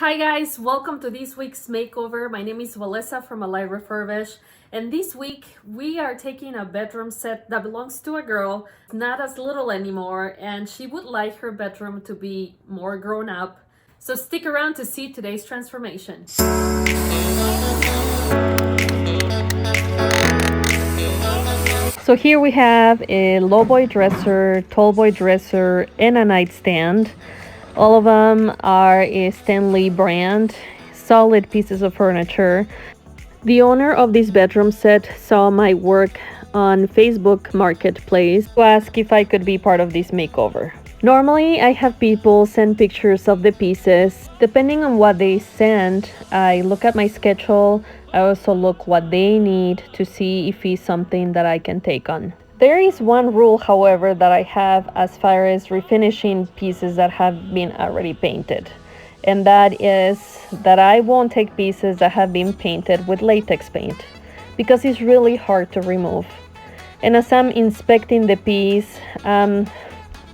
Hi guys, welcome to this week's makeover. My name is Valessa from Alive Refurbish, and this week we are taking a bedroom set that belongs to a girl, not as little anymore, and she would like her bedroom to be more grown up. So stick around to see today's transformation. So here we have a low boy dresser, tall boy dresser, and a nightstand. All of them are a Stanley brand, solid pieces of furniture. The owner of this bedroom set saw my work on Facebook Marketplace to ask if I could be part of this makeover. Normally, I have people send pictures of the pieces. Depending on what they send, I look at my schedule. I also look what they need to see if it's something that I can take on. There is one rule, however, that I have as far as refinishing pieces that have been already painted. And that is that I won't take pieces that have been painted with latex paint because it's really hard to remove. And as I'm inspecting the piece, I'm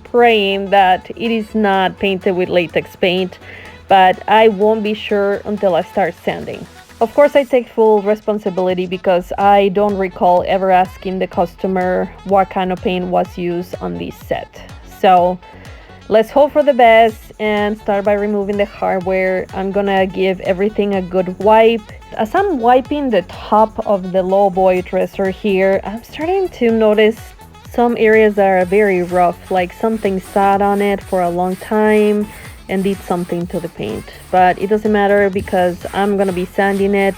praying that it is not painted with latex paint, but I won't be sure until I start sanding. Of course, I take full responsibility because I don't recall ever asking the customer what kind of paint was used on this set. So let's hope for the best and start by removing the hardware. I'm gonna give everything a good wipe. As I'm wiping the top of the low boy dresser here, I'm starting to notice some areas that are very rough, like something sat on it for a long time and did something to the paint. But it doesn't matter because I'm gonna be sanding it,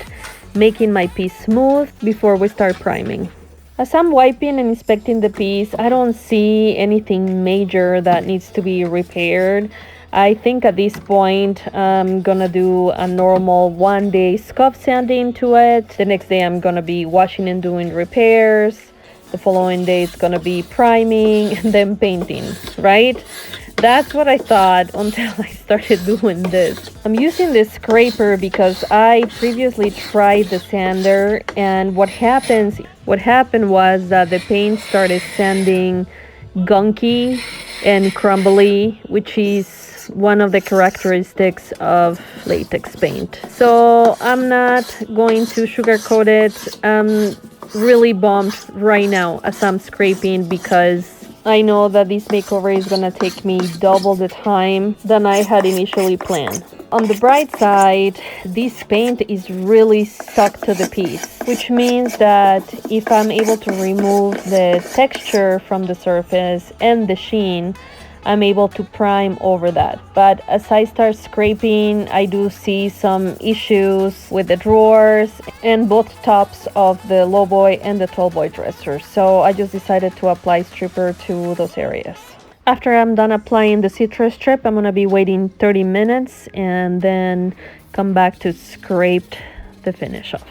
making my piece smooth before we start priming. As I'm wiping and inspecting the piece, I don't see anything major that needs to be repaired. I think at this point, I'm gonna do a normal 1-day scuff sanding to it. The next day, I'm gonna be washing and doing repairs. The following day, it's gonna be priming and then painting, right? That's what I thought until I started doing this. I'm using this scraper because I previously tried the sander, and what happened was that the paint started sanding gunky and crumbly, which is one of the characteristics of latex paint. So I'm not going to sugarcoat it. I'm really bummed right now as I'm scraping because I know that this makeover is gonna take me double the time than I had initially planned. On the bright side, this paint is really stuck to the piece, which means that if I'm able to remove the texture from the surface and the sheen, I'm able to prime over that. But as I start scraping, I do see some issues with the drawers and both tops of the low boy and the tall boy dresser. So I just decided to apply stripper to those areas. After I'm done applying the citrus strip, I'm gonna be waiting 30 minutes and then come back to scrape the finish off.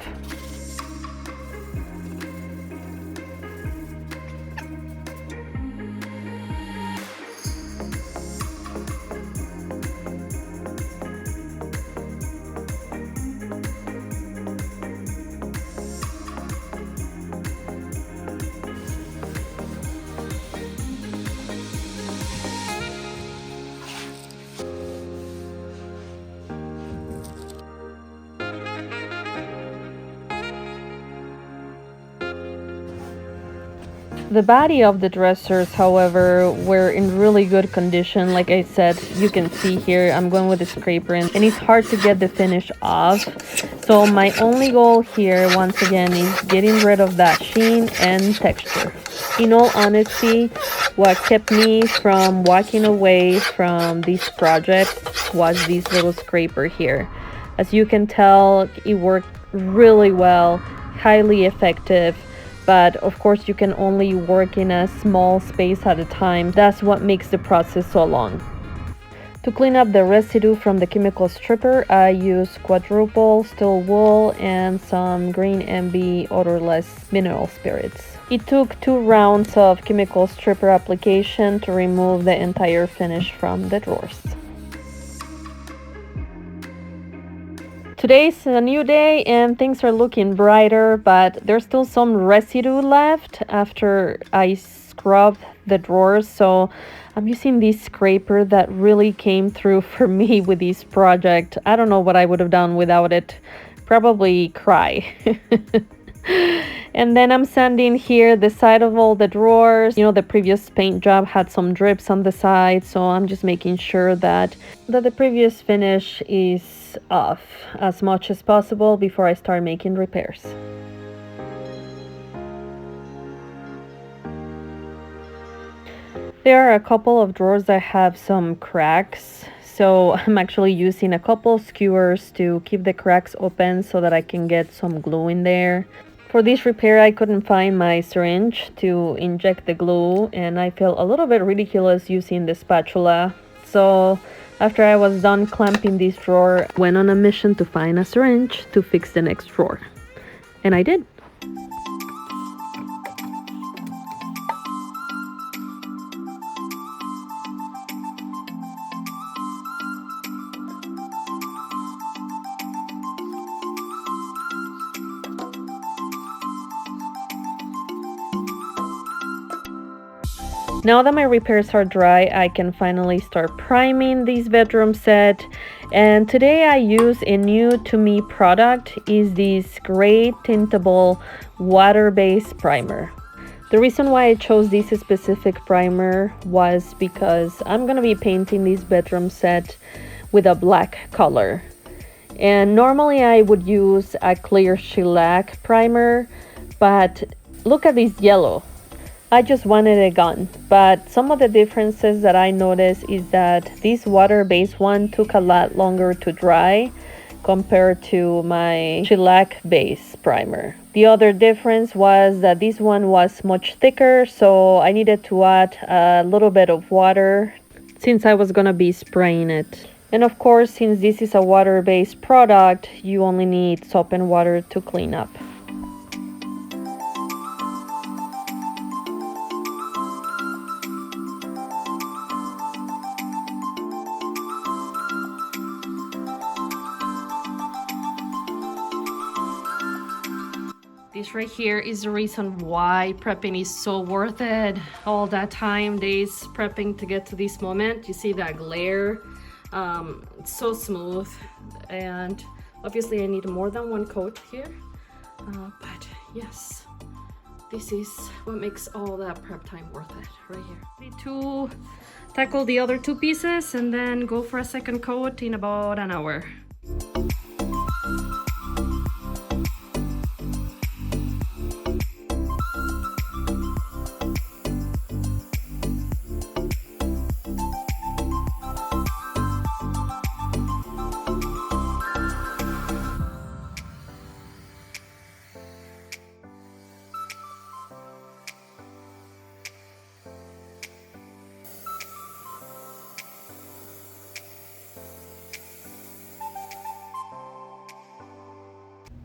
The body of the dressers, however, were in really good condition. Like I said, you can see here, I'm going with the scraper and it's hard to get the finish off. So my only goal here, once again, is getting rid of that sheen and texture. In all honesty, what kept me from walking away from this project was this little scraper here. As you can tell, it worked really well, highly effective. But of course you can only work in a small space at a time. That's what makes the process so long. To clean up the residue from the chemical stripper, I use quadruple steel wool and some green MB odorless mineral spirits. It took 2 rounds of chemical stripper application to remove the entire finish from the drawers. Today's a new day and things are looking brighter, but there's still some residue left after I scrubbed the drawers. So I'm using this scraper that really came through for me with this project. I don't know what I would have done without it. Probably cry. And then I'm sanding here the side of all the drawers. You know, the previous paint job had some drips on the side, so I'm just making sure that the previous finish is off as much as possible before I start making repairs. There are a couple of drawers that have some cracks, so I'm actually using a couple skewers to keep the cracks open so that I can get some glue in there. For this repair, I couldn't find my syringe to inject the glue, and I felt a little bit ridiculous using the spatula. So after I was done clamping this drawer, I went on a mission to find a syringe to fix the next drawer. And I did. Now that my repairs are dry, I can finally start priming this bedroom set. And today I use a new to me product, is this gray tintable water-based primer. The reason why I chose this specific primer was because I'm gonna be painting this bedroom set with a black color. And normally I would use a clear shellac primer, but look at this yellow. I just wanted it gone, but some of the differences that I noticed is that this water-based one took a lot longer to dry compared to my shellac-based primer. The other difference was that this one was much thicker, so I needed to add a little bit of water since I was gonna be spraying it. And of course, since this is a water-based product, you only need soap and water to clean up. This right here is the reason why prepping is so worth it. All that time, days prepping to get to this moment. You see that glare? It's so smooth, and obviously I need more than one coat here. But yes, this is what makes all that prep time worth it right here. Ready to tackle the other two pieces and then go for a second coat in about an hour.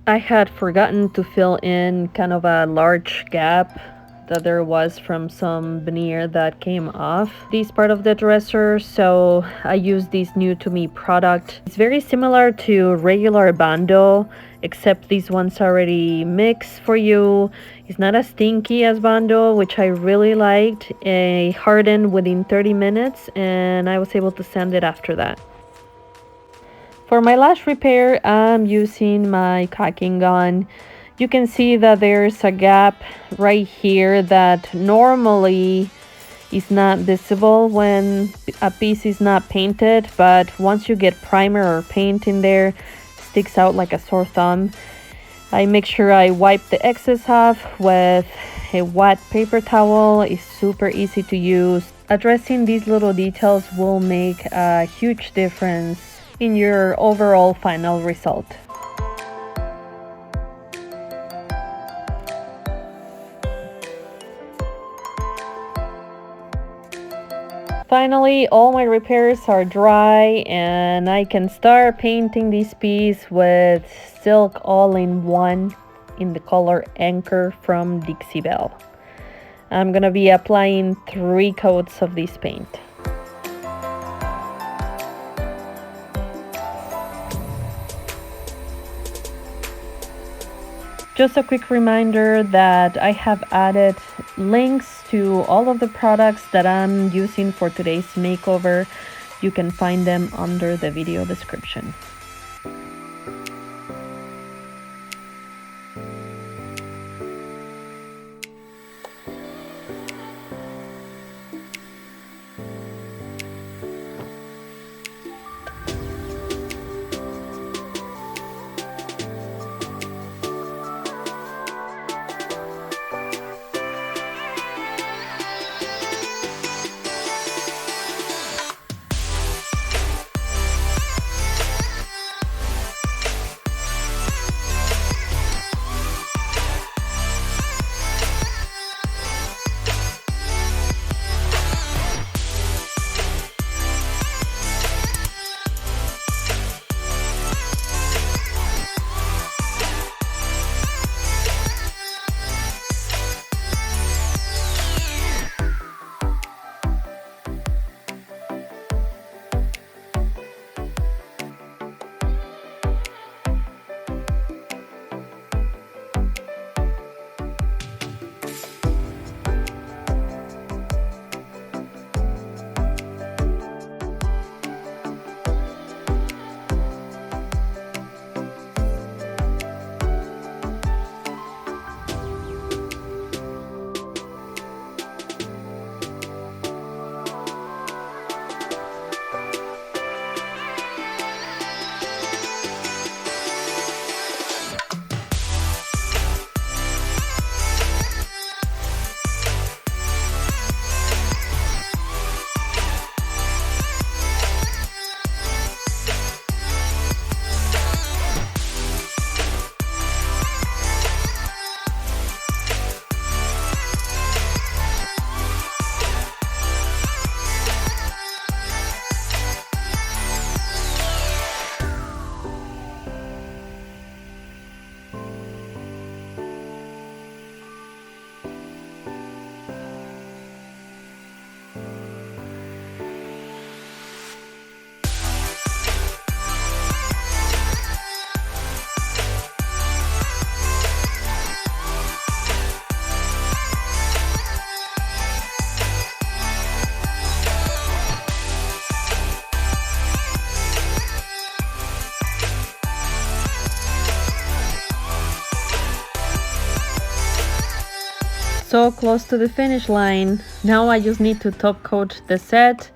I had forgotten to fill in kind of a large gap that there was from some veneer that came off this part of the dresser, so I used this new to me product. It's very similar to regular Bando, except this one's already mixed for you. It's not as stinky as Bando, which I really liked. It hardened within 30 minutes and I was able to sand it after that. For my last repair, I'm using my caulking gun. You can see that there's a gap right here that normally is not visible when a piece is not painted, but once you get primer or paint in there, it sticks out like a sore thumb. I make sure I wipe the excess off with a wet paper towel. It's super easy to use. Addressing these little details will make a huge difference in your overall final result. Finally, all my repairs are dry and I can start painting this piece with Silk All-in-One in the color Anchor from Dixie Belle. I'm gonna be applying 3 coats of this paint. Just a quick reminder that I have added links to all of the products that I'm using for today's makeover. You can find them under the video description. So close to the finish line. Now I just need to top coat the set,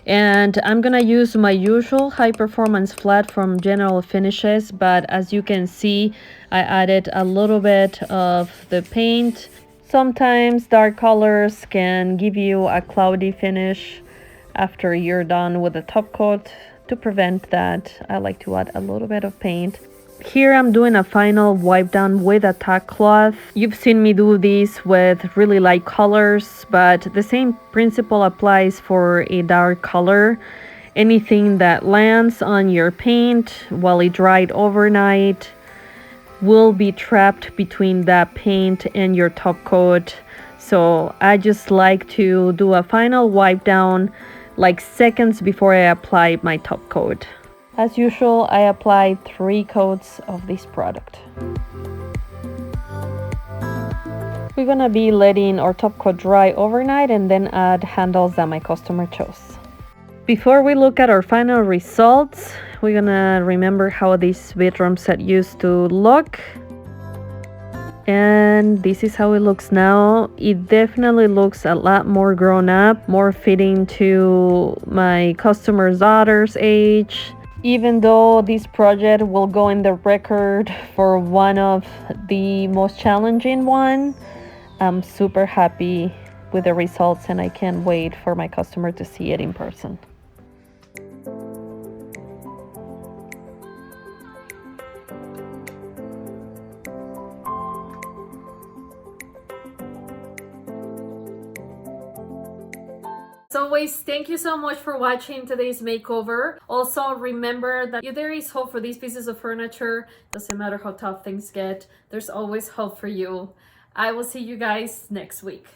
and I'm gonna use my usual high performance flat from General Finishes, but as you can see, I added a little bit of the paint. Sometimes dark colors can give you a cloudy finish after you're done with the top coat. To prevent that, I like to add a little bit of paint. Here I'm doing a final wipe down with a tack cloth. You've seen me do this with really light colors, but the same principle applies for a dark color. Anything that lands on your paint while it dried overnight will be trapped between that paint and your top coat. So I just like to do a final wipe down like seconds before I apply my top coat. As usual, I applied 3 coats of this product. We're gonna be letting our top coat dry overnight and then add handles that my customer chose. Before we look at our final results, we're gonna remember how this bedroom set used to look. And this is how it looks now. It definitely looks a lot more grown up, more fitting to my customer's daughter's age. Even though this project will go in the record for one of the most challenging one, I'm super happy with the results and I can't wait for my customer to see it in person. As always, thank you so much for watching today's makeover. Also, remember that there is hope for these pieces of furniture. Doesn't matter how tough things get, there's always hope for you. I will see you guys next week.